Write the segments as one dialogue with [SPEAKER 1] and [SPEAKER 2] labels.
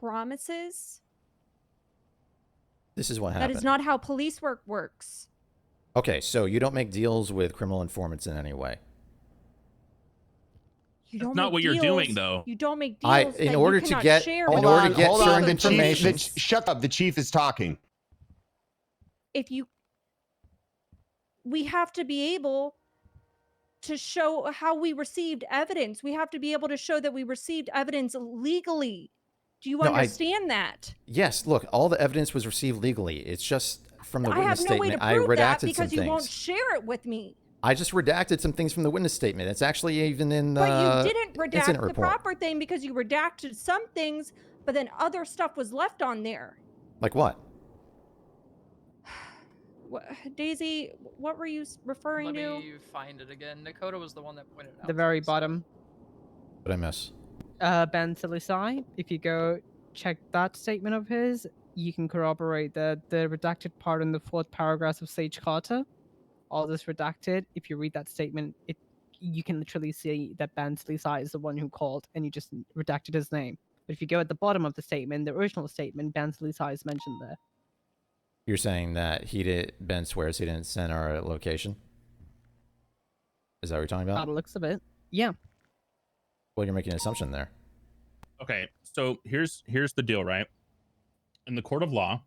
[SPEAKER 1] promises.
[SPEAKER 2] This is what happened.
[SPEAKER 1] That is not how police work works.
[SPEAKER 2] Okay, so you don't make deals with criminal informants in any way.
[SPEAKER 1] You don't
[SPEAKER 3] That's not what you're doing, though.
[SPEAKER 1] You don't make deals
[SPEAKER 2] in
[SPEAKER 1] that
[SPEAKER 2] order
[SPEAKER 1] you
[SPEAKER 2] to
[SPEAKER 1] cannot
[SPEAKER 2] get
[SPEAKER 1] share
[SPEAKER 2] in
[SPEAKER 1] with
[SPEAKER 2] order to get
[SPEAKER 4] hold on.
[SPEAKER 2] certain
[SPEAKER 4] The
[SPEAKER 2] information.
[SPEAKER 4] chief, shut up. The chief is talking.
[SPEAKER 1] We have to be able to show how we received evidence. We have to be able to show that we received evidence legally. Do you understand that?
[SPEAKER 2] Yes, look, all the evidence was received legally. It's just from the witness statement.
[SPEAKER 1] I have no way to prove that
[SPEAKER 2] redacted
[SPEAKER 1] because
[SPEAKER 2] some
[SPEAKER 1] you
[SPEAKER 2] things.
[SPEAKER 1] won't share it with me.
[SPEAKER 2] I just redacted some things from the witness statement. It's actually even in the
[SPEAKER 1] But you didn't redact the
[SPEAKER 2] report.
[SPEAKER 1] proper thing because you redacted some things, but then other stuff was left on there.
[SPEAKER 2] Like what?
[SPEAKER 1] Daisy, what were you referring to?
[SPEAKER 5] Let me find it again. Dakota was the one that pointed it out.
[SPEAKER 6] The very bottom.
[SPEAKER 2] What did I miss?
[SPEAKER 6] Ben Silisai. If you go check that statement of his, you can corroborate the redacted part in the 4th paragraph of Sage Carter. All this redacted. If you read that statement, you can literally see that Ben Silisai is the one who called, and you just redacted his name. But if you go at the bottom of the statement, the original statement, Ben Silisai is mentioned there.
[SPEAKER 2] You're saying that Ben swears he didn't send our location? Is that what you're talking about?
[SPEAKER 6] By the looks of it, yeah.
[SPEAKER 2] Well, you're making an assumption there.
[SPEAKER 3] Okay, so here's the deal, right? In the court of law,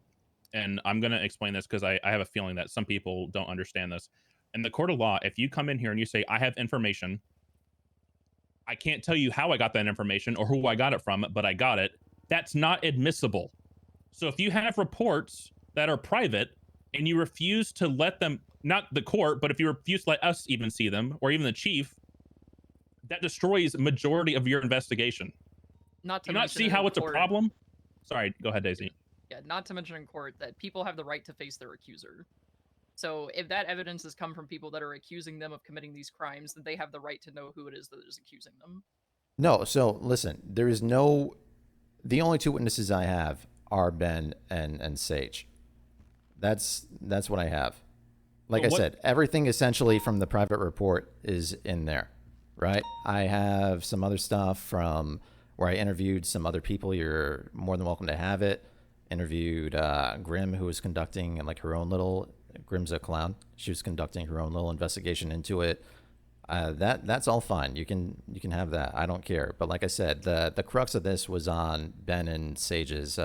[SPEAKER 3] and I'm going to explain this because I have a feeling that some people don't understand this. In the court of law, if you come in here and you say, I have information, I can't tell you how I got that information or who I got it from, but I got it, that's not admissible. So if you have reports that are private and you refuse to let them, not the court, but if you refuse to let us even see them, or even the chief, that destroys majority of your investigation.
[SPEAKER 5] Not to
[SPEAKER 3] Do you not see how it's a problem? Sorry, go ahead, Daisy.
[SPEAKER 5] Yeah, not to mention in court that people have the right to face their accuser. So if that evidence has come from people that are accusing them of committing these crimes, then they have the right to know who it is that is accusing them.
[SPEAKER 2] No, so listen, there is no... The only 2 witnesses I have are Ben and Sage. That's what I have. Like I said, everything essentially from the private report is in there, right? I have some other stuff from where I interviewed some other people. You're more than welcome to have it. Interviewed Grim, who was conducting like her own little... Grim's a clown. She was conducting her own little investigation into it. That's all fine. You can have that. I don't care. But like I said, the crux of this was on Ben and Sage's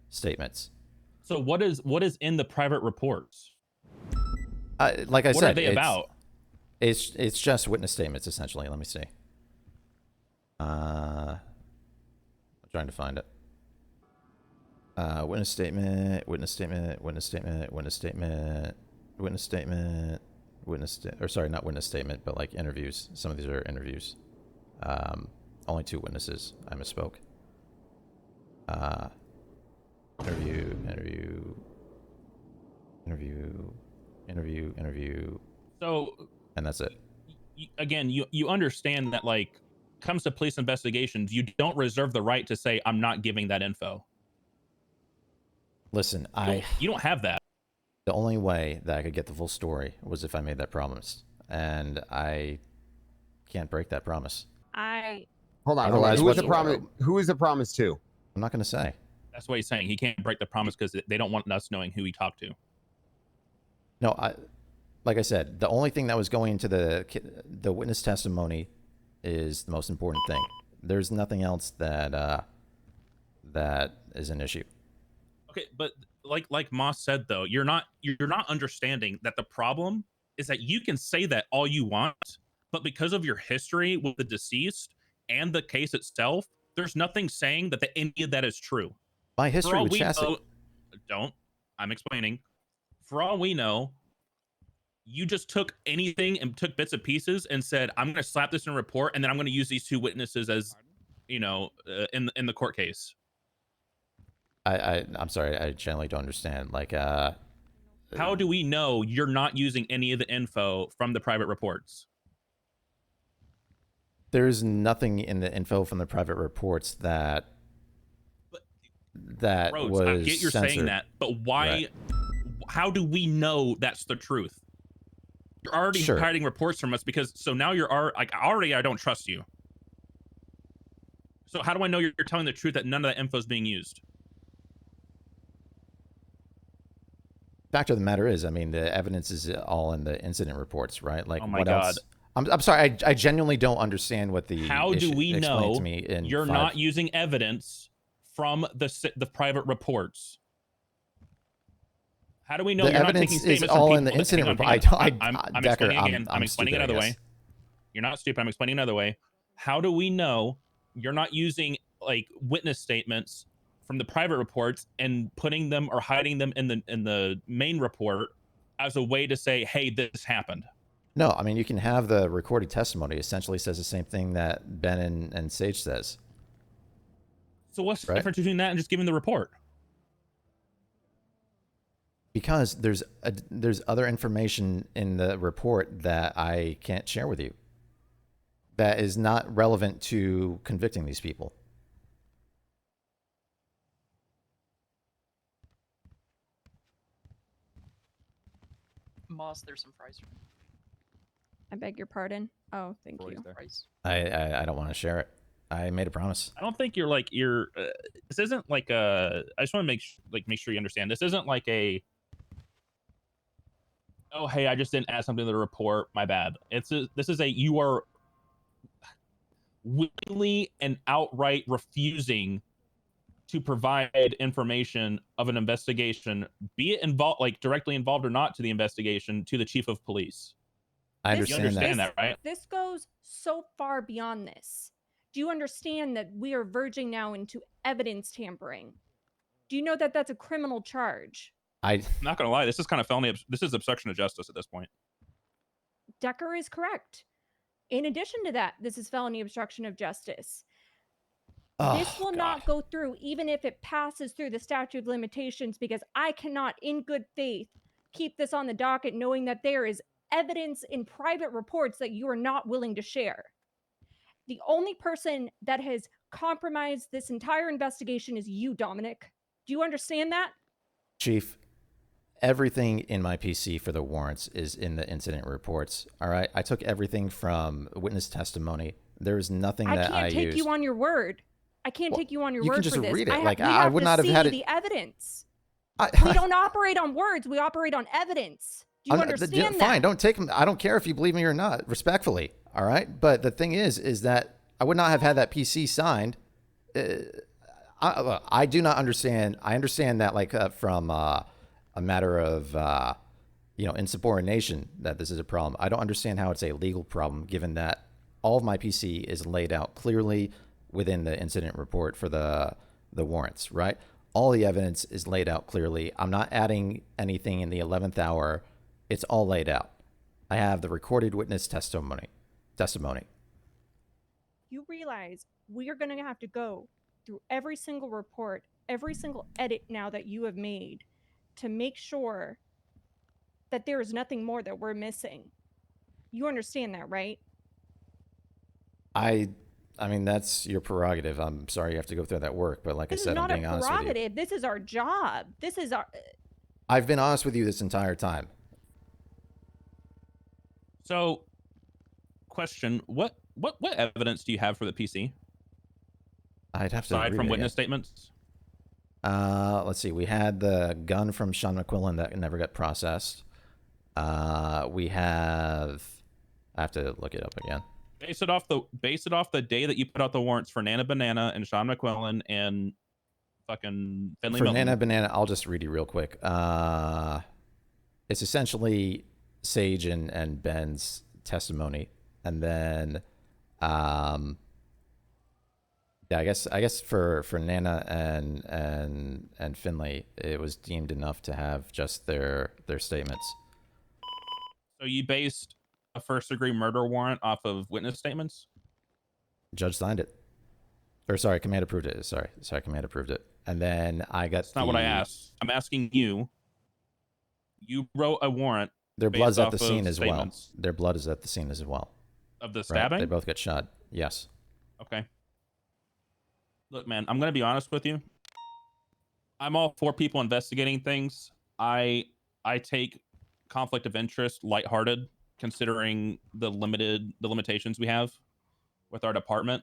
[SPEAKER 2] statements.
[SPEAKER 3] So what is in the private reports?
[SPEAKER 2] Like I said,
[SPEAKER 3] what are they about?
[SPEAKER 2] It's just witness statements essentially. Let me see. I'm trying to find it. Witness statement, witness statement, witness statement, witness statement, witness statement, or sorry, not witness statement, but like interviews. Some of these are interviews. Only 2 witnesses. I misspoke. Interview. So,
[SPEAKER 3] and that's it. Again, you understand that, like, comes to police investigations, you don't reserve the right to say, I'm not giving that info.
[SPEAKER 2] Listen,
[SPEAKER 3] you don't have that.
[SPEAKER 2] The only way that I could get the full story was if I made that promise, and I can't break that promise.
[SPEAKER 4] Hold on. Who is the promise? Who is the promise to?
[SPEAKER 2] I'm not going to say.
[SPEAKER 3] That's what he's saying. He can't break the promise because they don't want us knowing who he talked to.
[SPEAKER 2] No, like I said, the only thing that was going into the witness testimony is the most important thing. There's nothing else that is an issue.
[SPEAKER 3] Okay, but like Moss said, though, you're not understanding that the problem is that you can say that all you want, but because of your history with the deceased and the case itself, there's nothing saying that any of that is true.
[SPEAKER 2] My history with Chastity.
[SPEAKER 3] I'm explaining. For all we know, you just took anything and took bits and pieces and said, I'm going to slap this in a report, and then I'm going to use these 2 witnesses as, in the court case.
[SPEAKER 2] I'm sorry, I generally don't understand. Like,
[SPEAKER 3] how do we know you're not using any of the info from the private reports?
[SPEAKER 2] There's nothing in the info from the private reports that
[SPEAKER 3] Rhodes,
[SPEAKER 2] was
[SPEAKER 3] I get you're
[SPEAKER 2] censored.
[SPEAKER 3] saying that, but why?
[SPEAKER 2] Right.
[SPEAKER 3] How do we know that's the truth? You're already hiding reports from us because now you're like already I don't trust you. So how do I know you're telling the truth that none of that info is being used?
[SPEAKER 2] Fact of the matter is, I mean, the evidence is all in the incident reports, right? Like,
[SPEAKER 3] Oh my
[SPEAKER 2] what
[SPEAKER 3] God.
[SPEAKER 2] else? I'm sorry. I genuinely don't understand what the
[SPEAKER 3] How do we
[SPEAKER 2] explain
[SPEAKER 3] know
[SPEAKER 2] to me in
[SPEAKER 3] you're
[SPEAKER 2] 5.
[SPEAKER 3] not using evidence from the private reports? How do we know
[SPEAKER 2] The
[SPEAKER 3] you're not
[SPEAKER 2] evidence
[SPEAKER 3] taking
[SPEAKER 2] is
[SPEAKER 3] statements from
[SPEAKER 2] all
[SPEAKER 3] people?
[SPEAKER 2] in the incident report.
[SPEAKER 3] I'm
[SPEAKER 2] Decker,
[SPEAKER 3] explaining again. I'm explaining
[SPEAKER 2] stupid,
[SPEAKER 3] another
[SPEAKER 2] I
[SPEAKER 3] way.
[SPEAKER 2] guess.
[SPEAKER 3] You're not stupid. I'm explaining another way. How do we know you're not using like witness statements from the private reports and putting them or hiding them in the main report as a way to say, hey, this happened?
[SPEAKER 2] No, I mean, you can have the recorded testimony. Essentially says the same thing that Ben and Sage says.
[SPEAKER 3] So what's the
[SPEAKER 2] Right?
[SPEAKER 3] difference between that and just giving the report?
[SPEAKER 2] Because there's other information in the report that I can't share with you that is not relevant to convicting these people.
[SPEAKER 5] Moss, there's some fries for me.
[SPEAKER 1] I beg your pardon. Oh, thank you.
[SPEAKER 5] Fries.
[SPEAKER 2] I don't want to share it. I made a promise.
[SPEAKER 3] I don't think you're this isn't like I just want to make sure you understand. This isn't like oh, hey, I just didn't add something to the report. My bad. This is you are willingly and outright refusing to provide information of an investigation, be it involved, like directly involved or not, to the investigation, to the chief of police.
[SPEAKER 2] I understand
[SPEAKER 3] that, right?
[SPEAKER 1] This goes so far beyond this. Do you understand that we are verging now into evidence tampering? Do you know that that's a criminal charge?
[SPEAKER 3] I'm not gonna lie, this is kind of felony. This is obstruction of justice at this point.
[SPEAKER 1] Decker is correct. In addition to that, this is felony obstruction of justice. This will not go through even if it passes through the statute of limitations, because I cannot, in good faith, keep this on the docket knowing that there is evidence in private reports that you are not willing to share. The only person that has compromised this entire investigation is you, Dominic. Do you understand that?
[SPEAKER 2] Chief, everything in my PC for the warrants is in the incident reports. All right. I took everything from witness testimony. There is nothing that I used.
[SPEAKER 1] I can't take you on your word. I can't take you on your word for this.
[SPEAKER 2] You can just read it. Like,
[SPEAKER 1] we
[SPEAKER 2] I would not have had it.
[SPEAKER 1] The evidence. We don't operate on words. We operate on evidence. Do you understand that?
[SPEAKER 2] Fine. Don't take them. I don't care if you believe me or not, respectfully. All right. But the thing is that I would not have had that PC signed. I do not understand. I understand that, like, from a matter of, insubordination, that this is a problem. I don't understand how it's a legal problem, given that all of my PC is laid out clearly within the incident report for the warrants, right? All the evidence is laid out clearly. I'm not adding anything in the 11th hour. It's all laid out. I have the recorded witness testimony.
[SPEAKER 1] You realize we are going to have to go through every single report, every single edit now that you have made, to make sure that there is nothing more that we're missing. You understand that, right?
[SPEAKER 2] I mean, that's your prerogative. I'm sorry you have to go through that work, but like I said, I'm being honest with you.
[SPEAKER 1] This is not a prerogative. This is our job. This is our...
[SPEAKER 2] I've been honest with you this entire time.
[SPEAKER 3] So, question: What evidence do you have for the PC?
[SPEAKER 2] I'd have to
[SPEAKER 3] aside
[SPEAKER 2] read
[SPEAKER 3] from
[SPEAKER 2] it
[SPEAKER 3] witness
[SPEAKER 2] again.
[SPEAKER 3] statements.
[SPEAKER 2] Let's see. We had the gun from Sean McQuillan that never got processed. We have... I have to look it up again.
[SPEAKER 3] Base it off the day that you put out the warrants for Nana Banana and Sean McQuillan and fucking Finley
[SPEAKER 2] For
[SPEAKER 3] Milton.
[SPEAKER 2] Nana Banana, I'll just read you real quick. It's essentially Sage and Ben's testimony, and then, yeah, I guess for Nana and Finley, it was deemed enough to have just their statements.
[SPEAKER 3] So you based a first-degree murder warrant off of witness statements?
[SPEAKER 2] Judge signed it. Or sorry, command approved it. Sorry, command approved it. And then I got...
[SPEAKER 3] That's not what I asked. I'm asking you. You wrote a warrant.
[SPEAKER 2] Their blood's at the scene as well. Their blood is at the scene as well.
[SPEAKER 3] Of the stabbing?
[SPEAKER 2] Right? They both got shot. Yes.
[SPEAKER 3] Okay. Look, man, I'm going to be honest with you. I'm all for people investigating things. I take conflict of interest lighthearted, considering the limitations we have with our department.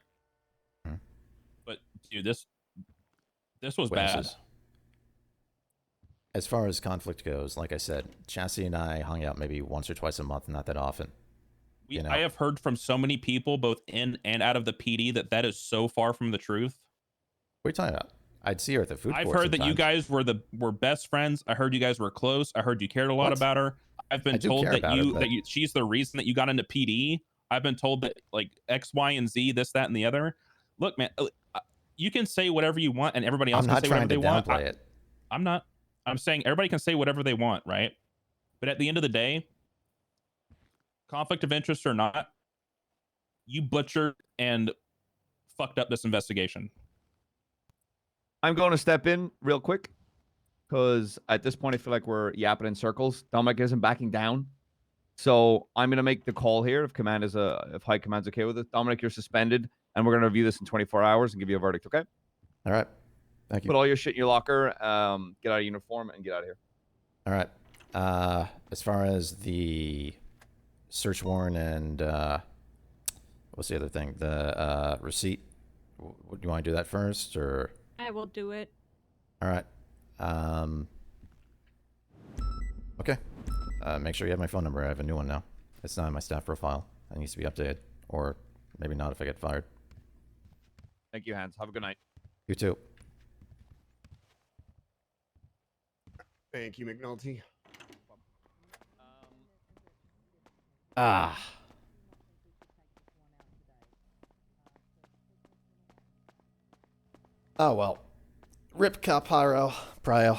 [SPEAKER 3] But Dude, this was
[SPEAKER 2] witnesses.
[SPEAKER 3] bad.
[SPEAKER 2] As far as conflict goes, like I said, Chassis and I hung out maybe once or twice a month, not that often.
[SPEAKER 3] I have heard from so many people, both in and out of the PD, that is so far from the truth.
[SPEAKER 2] What are you talking about? I'd see her at the food court.
[SPEAKER 3] I've heard that you
[SPEAKER 2] sometimes.
[SPEAKER 3] guys were best friends. I heard you guys were close. I heard you cared a lot
[SPEAKER 2] What?
[SPEAKER 3] about her. I've been
[SPEAKER 2] I do
[SPEAKER 3] told
[SPEAKER 2] care
[SPEAKER 3] that
[SPEAKER 2] about her, but-
[SPEAKER 3] she's the reason that you got into PD. I've been told that like X, Y, and Z, this, that, and the other. Look, man, you can say whatever you want, and everybody else
[SPEAKER 2] I'm
[SPEAKER 3] can
[SPEAKER 2] not
[SPEAKER 3] say
[SPEAKER 2] trying
[SPEAKER 3] whatever
[SPEAKER 2] to
[SPEAKER 3] they want.
[SPEAKER 2] downplay it.
[SPEAKER 3] I'm not. I'm saying everybody can say whatever they want, right? But at the end of the day, conflict of interest or not, you butchered and fucked up this investigation.
[SPEAKER 7] I'm going to step in real quick because at this point I feel like we're yapping in circles. Dominic isn't backing down, so I'm going to make the call here. If High Command's okay with it, Dominic, you're suspended, and we're going to review this in 24 hours and give you a verdict. Okay?
[SPEAKER 2] All right. Thank you.
[SPEAKER 7] Put all your shit in your locker. Get out of uniform and get out of here.
[SPEAKER 2] All right. As far as the search warrant and what's the other thing? The receipt. Do you want to do that first, or?
[SPEAKER 1] I will do it.
[SPEAKER 2] All right. Okay. Make sure you have my phone number. I have a new one now. It's not in my staff profile. It needs to be updated, or maybe not if I get fired.
[SPEAKER 7] Thank you, Hans. Have a good night.
[SPEAKER 2] You too.
[SPEAKER 4] Thank you, McNulty.
[SPEAKER 2] Ah. Oh well. Rip Caparo. Prio.